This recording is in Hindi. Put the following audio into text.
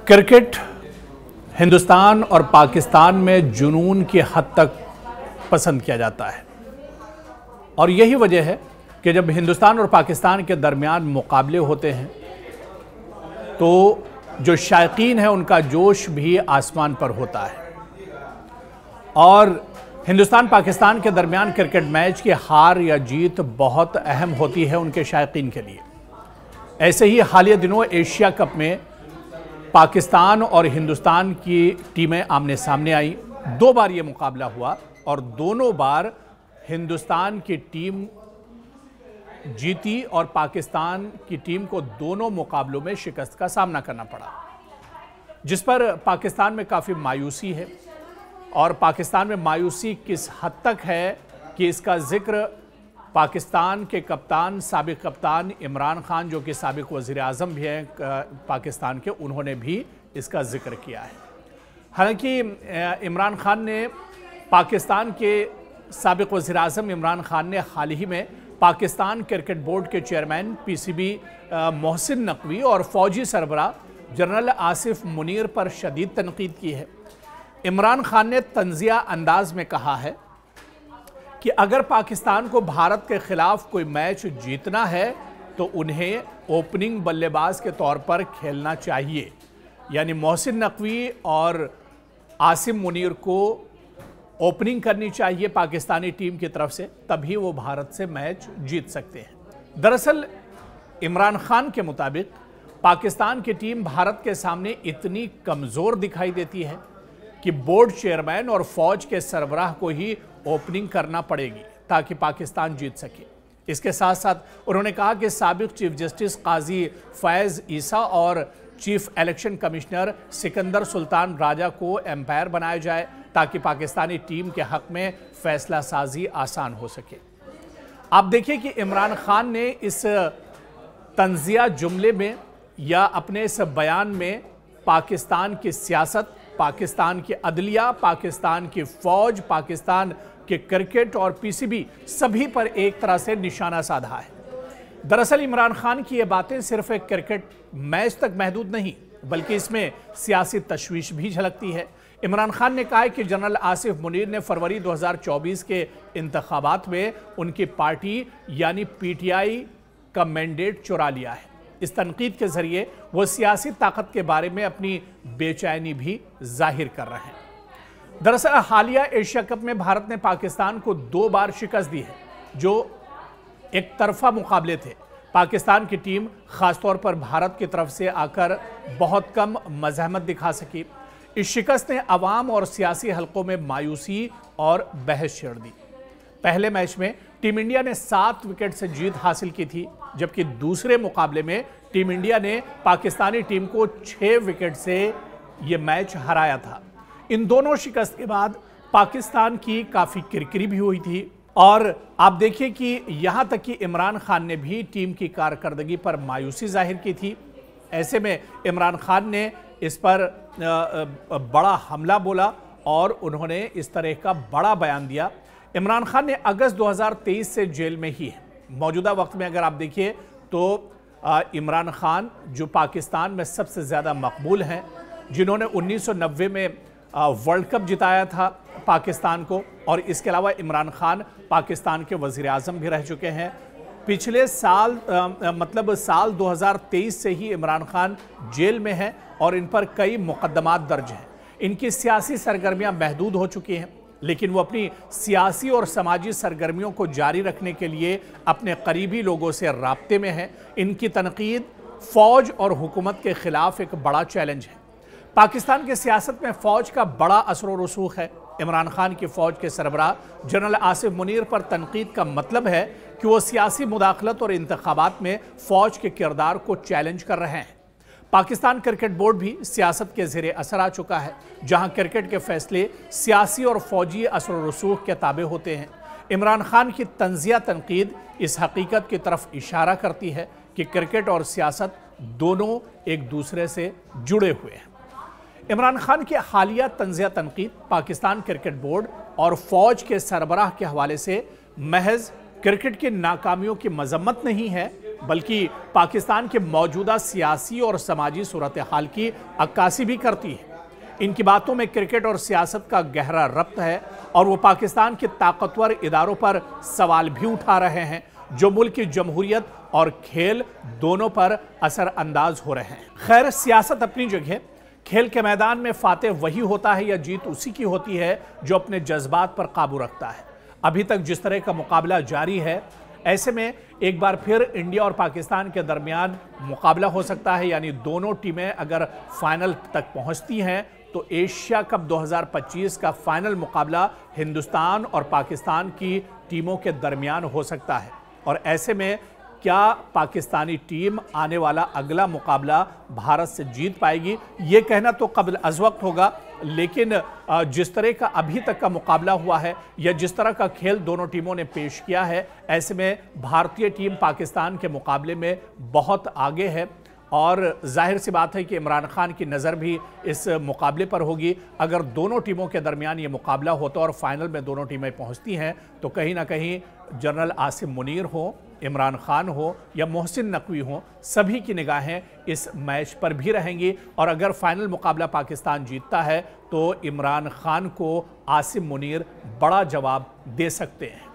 क्रिकेट हिंदुस्तान और पाकिस्तान में जुनून की हद तक पसंद किया जाता है और यही वजह है कि जब हिंदुस्तान और पाकिस्तान के दरमियान मुकाबले होते हैं तो जो शायकीन है उनका जोश भी आसमान पर होता है। और हिंदुस्तान पाकिस्तान के दरमियान क्रिकेट मैच की हार या जीत बहुत अहम होती है उनके शायकीन के लिए। ऐसे ही हालिया दिनों एशिया कप में पाकिस्तान और हिंदुस्तान की टीमें आमने सामने आई। 2 बार ये मुकाबला हुआ और दोनों बार हिंदुस्तान की टीम जीती और पाकिस्तान की टीम को दोनों मुकाबलों में शिकस्त का सामना करना पड़ा, जिस पर पाकिस्तान में काफ़ी मायूसी है। और पाकिस्तान में मायूसी किस हद तक है कि इसका जिक्र पाकिस्तान के कप्तान, साबिक कप्तान इमरान खान, जो कि साबिक वज़ीर आज़म भी हैं पाकिस्तान के, उन्होंने भी इसका जिक्र किया है। हालांकि इमरान खान ने पाकिस्तान के साबिक वज़ीर आज़म इमरान खान ने हाल ही में पाकिस्तान क्रिकेट बोर्ड के चेयरमैन पीसीबी मोहसिन नकवी और फौजी सरबराह जनरल आसिफ मुनीर पर शदीद तनकीद की है। इमरान खान ने तंजिया अंदाज में कहा है कि अगर पाकिस्तान को भारत के खिलाफ कोई मैच जीतना है तो उन्हें ओपनिंग बल्लेबाज के तौर पर खेलना चाहिए। यानी मोहसिन नकवी और आसिम मुनीर को ओपनिंग करनी चाहिए पाकिस्तानी टीम की तरफ से, तभी वो भारत से मैच जीत सकते हैं। दरअसल इमरान खान के मुताबिक पाकिस्तान की टीम भारत के सामने इतनी कमज़ोर दिखाई देती है कि बोर्ड चेयरमैन और फौज के सरबराह को ही ओपनिंग करना पड़ेगी ताकि पाकिस्तान जीत सके। इसके साथ साथ उन्होंने कहा कि साबिक चीफ जस्टिस काजी फैज़ ईसा और chief election commissioner Sikandar Sultan Raja को एम्पायर बनाया जाए ताकि पाकिस्तानी टीम के हक में फैसला साजी आसान हो सके। आप देखिए कि इमरान खान ने इस तंजिया जुमले में या अपने इस बयान में पाकिस्तान की सियासत, पाकिस्तान की अदलिया, पाकिस्तान की फौज, पाकिस्तान के क्रिकेट और पीसीबी सभी पर एक तरह से निशाना साधा है। दरअसल इमरान खान की ये बातें सिर्फ एक क्रिकेट मैच तक महदूद नहीं बल्कि इसमें सियासी तशवीश भी झलकती है। इमरान खान ने कहा है कि जनरल आसिफ मुनीर ने फरवरी 2024 के इंतखाबात में उनकी पार्टी यानी पीटीआई का मैंडेट चुरा लिया है। इस तनकीद के जरिए वो सियासी ताकत के बारे में अपनी बेचैनी भी जाहिर कर रहे हैं। दरअसल हालिया एशिया कप में भारत ने पाकिस्तान को 2 बार शिकस्त दी है, जो एक तरफा मुकाबले थे। पाकिस्तान की टीम खासतौर पर भारत की तरफ से आकर बहुत कम मज़ाहमत दिखा सकी। इस शिकस्त ने अवाम और सियासी हलकों में मायूसी और बहस छेड़ दी। पहले मैच में टीम इंडिया ने 7 विकेट से जीत हासिल की थी, जबकि दूसरे मुकाबले में टीम इंडिया ने पाकिस्तानी टीम को 6 विकेट से यह मैच हराया था। इन दोनों शिकस्त के बाद पाकिस्तान की काफ़ी किरकिरी भी हुई थी और आप देखिए कि यहाँ तक कि इमरान खान ने भी टीम की कारकर्दगी पर मायूसी जाहिर की थी। ऐसे में इमरान खान ने इस पर बड़ा हमला बोला और उन्होंने इस तरह का बड़ा बयान दिया। इमरान खान ने अगस्त 2023 से जेल में ही है। मौजूदा वक्त में अगर आप देखिए तो इमरान खान जो पाकिस्तान में सबसे ज़्यादा मकबूल हैं, जिन्होंने 1990 में वर्ल्ड कप जिताया था पाकिस्तान को, और इसके अलावा इमरान खान पाकिस्तान के वज़ीर आज़म भी रह चुके हैं। पिछले साल साल 2023 से ही इमरान खान जेल में हैं और इन पर कई मुकदमात दर्ज हैं। इनकी सियासी सरगर्मियां महदूद हो चुकी हैं, लेकिन वो अपनी सियासी और समाजी सरगर्मियों को जारी रखने के लिए अपने करीबी लोगों से राब्ते में हैं। इनकी तनकीद फौज और हुकूमत के खिलाफ एक बड़ा चैलेंज है। पाकिस्तान की सियासत में फौज का बड़ा असर व रसूख है। इमरान खान की फौज के सरबराह जनरल आसिफ मुनीर पर तनकीद का मतलब है कि वो सियासी मुदाखलत और इंतखाबात में फौज के किरदार को चैलेंज कर रहे हैं। पाकिस्तान क्रिकेट बोर्ड भी सियासत के ज़ेरे असर आ चुका है, जहां क्रिकेट के फैसले सियासी और फौजी असर व रसूख के ताबे होते हैं। इमरान खान की तंजिया तनकीद इस हकीकत की तरफ इशारा करती है कि क्रिकेट और सियासत दोनों एक दूसरे से जुड़े हुए हैं। इमरान खान की हालिया तंजिया तनकीद पाकिस्तान क्रिकेट बोर्ड और फौज के सरबराह के हवाले से महज क्रिकेट की नाकामियों की मजम्मत नहीं है, बल्कि पाकिस्तान के मौजूदा सियासी और समाजी सूरत हाल की अक्कासी भी करती है। इनकी बातों में क्रिकेट और सियासत का गहरा रब्त है और वो पाकिस्तान के ताकतवर इदारों पर सवाल भी उठा रहे हैं जो मुल्क की जमहूरियत और खेल दोनों पर असरअंदाज हो रहे हैं। खैर, सियासत अपनी जगह, खेल के मैदान में फातेह वही होता है या जीत उसी की होती है जो अपने जज्बात पर काबू रखता है। अभी तक जिस तरह का मुकाबला जारी है, ऐसे में एक बार फिर इंडिया और पाकिस्तान के दरमियान मुकाबला हो सकता है, यानी दोनों टीमें अगर फाइनल तक पहुंचती हैं तो एशिया कप 2025 का फाइनल मुकाबला हिंदुस्तान और पाकिस्तान की टीमों के दरमियान हो सकता है। और ऐसे में क्या पाकिस्तानी टीम आने वाला अगला मुकाबला भारत से जीत पाएगी, ये कहना तो कब्ल अज़ वक्त होगा, लेकिन जिस तरह का अभी तक का मुकाबला हुआ है या जिस तरह का खेल दोनों टीमों ने पेश किया है, ऐसे में भारतीय टीम पाकिस्तान के मुकाबले में बहुत आगे है। और जाहिर सी बात है कि इमरान खान की नज़र भी इस मुकाबले पर होगी। अगर दोनों टीमों के दरमियान ये मुकाबला होता और फाइनल में दोनों टीमें पहुंचती हैं तो कहीं ना कहीं जनरल आसिम मुनीर हो, इमरान खान हो या मोहसिन नकवी हो, सभी की निगाहें इस मैच पर भी रहेंगी। और अगर फाइनल मुकाबला पाकिस्तान जीतता है तो इमरान खान को आसिम मुनीर बड़ा जवाब दे सकते हैं।